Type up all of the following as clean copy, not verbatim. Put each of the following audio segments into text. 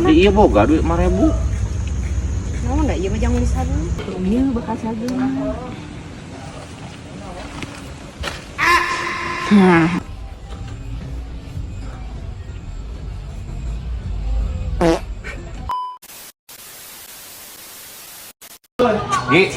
Iya boga duit 5.000. Mau enggak ieu mah jangan beli sabun. Iya bakal sabun. Gi,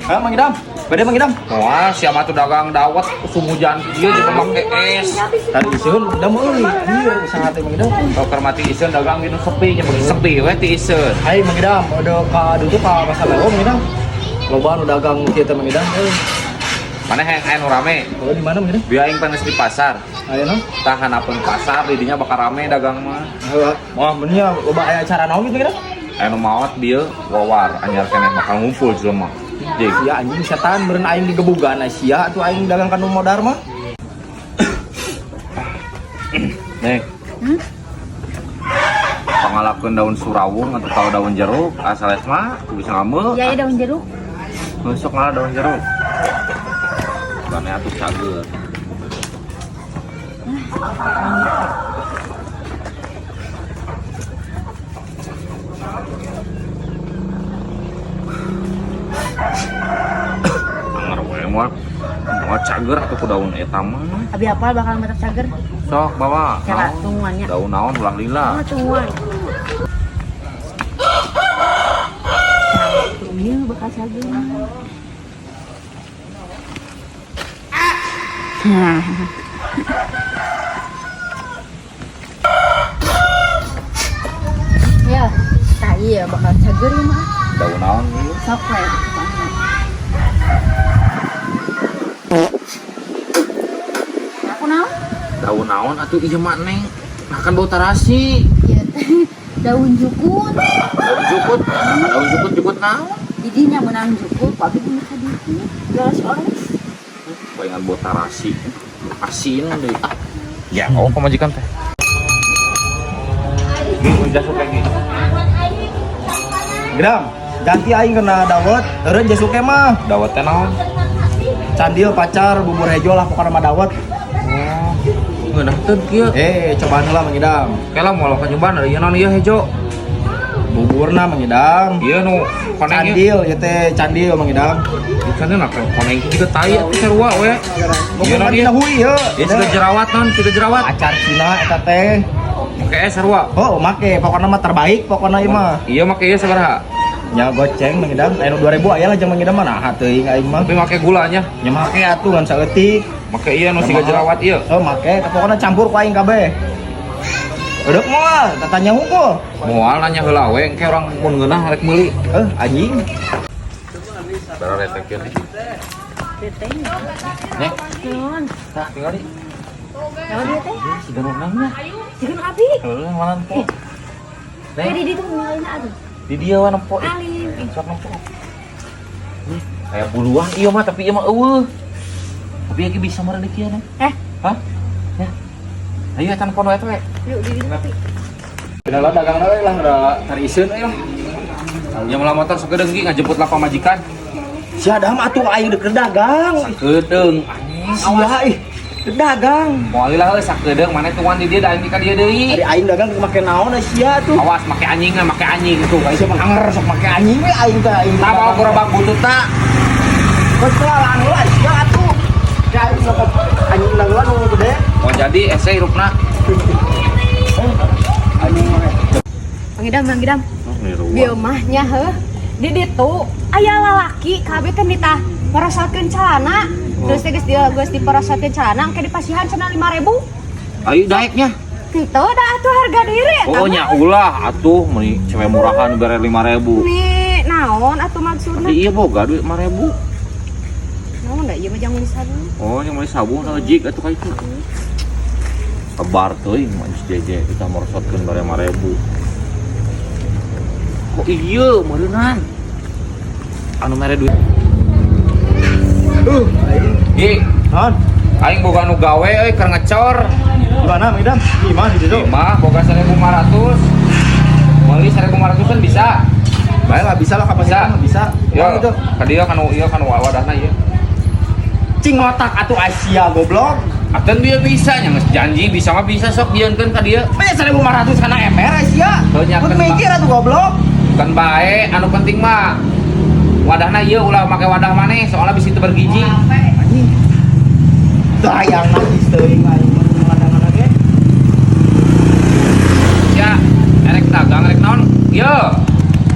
Mang Idam, bade Mang Idam. wah siapa tuh dagang dawet musim hujan dia juga make es. Tadi iseun da meuli. Ieu usaha teh Mang Idam. Dokter mati iseun dagang gitu sepi nya begitu sepi we ti iseun. Hai Mang Idam, udah ka duduk ka pasar lewong Mang Idam. Loba nu dagang kieu teh Mang Idam. Mana yang anu rame? Oh di mana Mang Idam? Biar aing panas di pasar. Ayeuna. Tahan apun pasar didinya bakal rame dagang mah. Wah, benernya loba aya acara naon gitu Mang Idam? Anu maot dia wawar anyar keneh bakal ngumpul jelema. Jig. Ya anjing setan beureun aing digebugan sia atuh aing dagang ka nu modar mah. Nih. Pangalakeun daun surawung atau tahu daun jeruk asal mah bisa ngame. Iya, daun jeruk. Besok ngalah daun jeruk. Karena atuh cager. Anger we moal cager atuh ku daun eta mah. Abi apal bakal matak cager. Sok bawa. Cara Naon? tungguannya. Daun naon ulah lila. Oh, tungguan. Iya bakal sabun. Ya, nah iya bakal cager ya mah. Daun naon ieu? Sok we. Aku naon? Daun naon atuh ieu mah neng. Nah kan bau tarasi. Iya teh daun jukut. Daun jukut naon? Didinya menang jukut, tapi punya kaditu. Oles-oles. Bayangan bau tarasi. Asin deui. Ya, oh pemajikan teh. Gini udah suka gini. Gram, ganti aing kena dawet, eureun jasuke mah. Dawet teh naon? Candil pacar bubur hejo lah pokokna mah dawet. Oh. Ngeunah teu kieu. Cobaan heula Mang Idam. Kela moal kanyobaan ieu naon ieu hejo? Buburna Mang Idam. Ieu nu koneng Candil, ieu teh candil Mang Idam. ieu nak koneng juga tai atuh sarua we. Ieu naon ieu? Hui ieu. Ieu siga jerawat non, siga jerawat. Acar Cina eta teh. Make sarua. Oh, make pokokna mah terbaik pokokna ieu mah. Iya make ieu sabaraha? Nya goceng Mang Idam, anu 2000 aya lah jeung Mang Idam mah nah teuing aing mah. Tapi make gulanya. Nya make atuh ngan saeutik. Make ieu nu siga jerawat ieu. Oh, make pokokna campur ku aing kabeh. Uduk moal, tatanya hungkul. Moal nanya heula we engke urang mun ngeunah rek meuli. Anjing. Bara rek kieu. Teteh. Nek, Naon? tah tinggal di. Naon dia teh? Sudah nangnya. Jeung abi. Heuh mana nempo. Jadi di tuh nyalain atuh. Di dia wa nempo. Alim. Sok nempo. Kayak buluan ieu mah tapi ieu mah eueuh. Tapi ieu bisa meureun kieu nih. Hah? Ya. Ayo telepon we teh. Yuk di kopi. Udah lah dagang we lah udah cari iseun we lah. Ya meula motor sagedeung ge ngajemput lah pamajikan. Si Adam atuh aing deukeut dagang. Sagedeung anjing. Awas ih. Dagang. Moal lah heuh sagedeung mana tuan di dia da aing ka dieu deui. Ari aing dagang make naon sia tuh. Awas make anjing tuh. Aing mah anger sok make anjing we aing teh aing. Tah bawa gerobak butut tak. Kos kelalaan heula sia atuh. Ya aing sok anjing nangguan nu gede. Mau jadi ese hirupna. Anjing mah. Mang Idam. Bieu mah nya heuh. Di ditu aya lalaki kabeh teh ditah parosotkeun calana. Terus teh geus diparosotkeun calana engke dipasihan cenah 5.000. Ayo daeknya. Kitu da atuh harga diri eta. Oh nya ulah atuh meuni cewek murahan bere 5.000. Nih naon atuh maksudna? Iya boga duit 5.000. Naon da ieu mah jangan beli sabun. Oh yang beli sabun logik atuh ka itu. Kabar teuing mah jeje kita merosotkeun bere 5.000. Kok iya meureunnan. Anu mere duit. Gi, Naon? aing boga nu gawe euy keur ngecor. Di mana Mang Idam? Di mana di situ? Mah boga 1.500. Meuli 1.500an bisa. Bae lah bisa lah kapasitas bisa. Yo, ka dieu kan ieu kan wadahna ieu. Cing otak atuh Asia goblok. Aten dia bisa nya geus janji bisa mah bisa sok dieunkeun ka dieu. Maya 1.500 kana ember sia. Teu nyakeun Kudu mikir atuh goblok. kan bae anu penting mah wadahna ieu ulah make wadah maneh soalnya bisa teu bergiji. Anjing. Teu hayang najis teuing aing ngadangan ge. Ya, erek dagang erek naon? Ieu.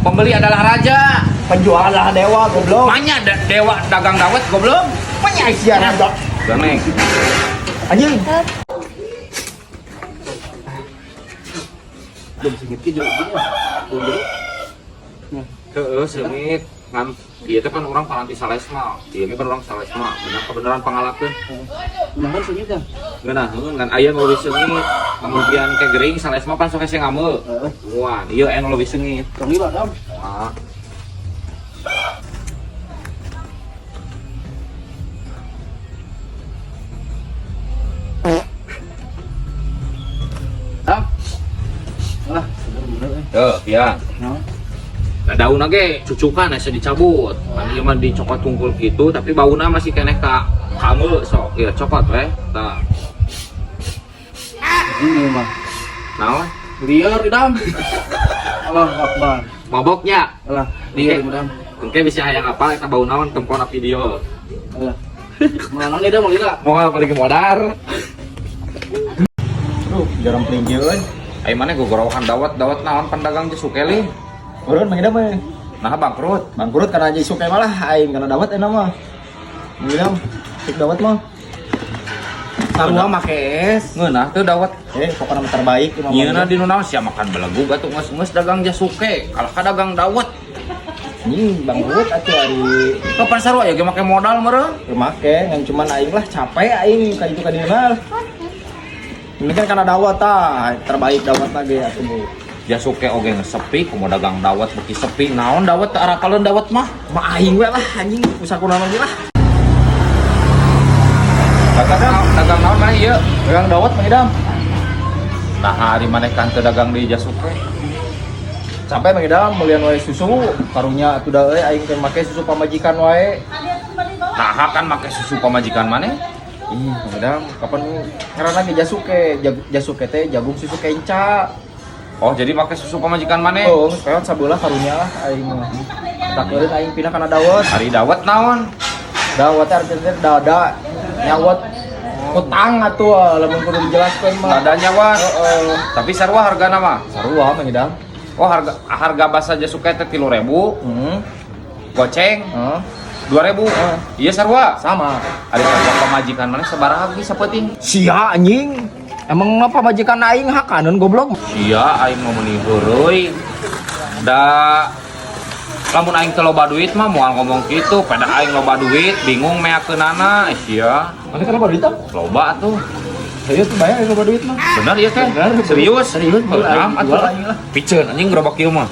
Pembeli adalah raja. Penjual adalah dewa goblok. Manya dewa dagang dawet goblok. Manya sia goblok. Ganeng. Anjing. Belum sengit ki jeung Heeh, sengit. Kan ieu teh kan urang paranti salesma. Ieu kan urang salesma. Bener kebenaran pangalakeun. Bener sengit kan? Geunah, heeh kan aya nu leuwih sengit. Kemudian ke gering salesma pan sok hese ngame. Wah, ieu anu leuwih sengit. Tong ieu dam. Ah. Dam. Alah, bener Tuh, ya. Nah. Nah, daunna ge cucukan asa dicabut. Kan ieu mah dicokot tungkul gitu, tapi bauna masih keneh ka kamu sok. Ieu cokot we. Tah. Ini mah. Naon? Liar dam. Allah Akbar. Maboknya. Alah, liar dam. Engke bisa hayang apa eta bau naon tempona video. Alah. Mana nih dam lila? Moal pergi modar. Duh, jarang pelinggih euy. Ai maneh gogorokan dawet naon pendagang jesuk eli. Urun mangida mah. Nah bangkrut. Bangkrut karena aja suka malah aing karena dawet enak mah. Bilang, sik dawet mah. Sarua make es. Ngeunah teu dawet. Pokoknya terbaik imam. Nyieuna di nu naon sia makan belegu atuh geus dagang jasuke. Kalah ka dagang dawet. Ini bangkrut atuh ari Kapan sarua ya ge make modal meureun? make ngan cuman aing lah capek aing ka itu ka dieu. Ini kan karena dawet terbaik dawet lagi atuh Bu. Jasuke oge geus sepi, kumaha dagang dawet beuki sepi. Naon dawet teu arakaleun dawet mah? Mah aing we lah anjing usaha kunaon lagi lah. Dagang naon mah ieu? Dagang dawet mah idam. Nah hari maneh kan teu dagang di jasuke. Sampai mah idam meulian wae susu karunya atuh da euy aing teh make susu pamajikan wae. Nah kan make susu pamajikan maneh. Ih, idam kapan ngaranna ge jasuke, jasuke teh jagung susu kenca. Oh jadi make susu pamajikan maneh. Oh, sekarang sabeula karunya lah aing mah. Takeureun aing pindah kana dawet. Hari dawet naon? Dawet teh artinya dada nyawet utang atuh lamun kudu dijelaskeun mah. Ada nyawa. Heeh. Tapi sarua hargana mah. Sarua mah idam. Oh harga basa jasuke teh 3.000. Goceng Heeh. 2.000. Iya sarua. Sama. Ari sarua pamajikan maneh sabaraha ge sapenting? Sia anjing. Emang apa majikan aing hakaneun goblok? Iya aing mau meuni heureui. Da lamun aing teu loba duit mah moal ngomong kitu, pada aing loba duit bingung meakeunana sia. Mana kan loba duit tah? Loba atuh. Serius tuh bayar loba duit mah. Bener ieu teh? Bener. Serius? Serius. Heeh, atuh. Jual aing lah. Piceun anjing gerobak ieu mah.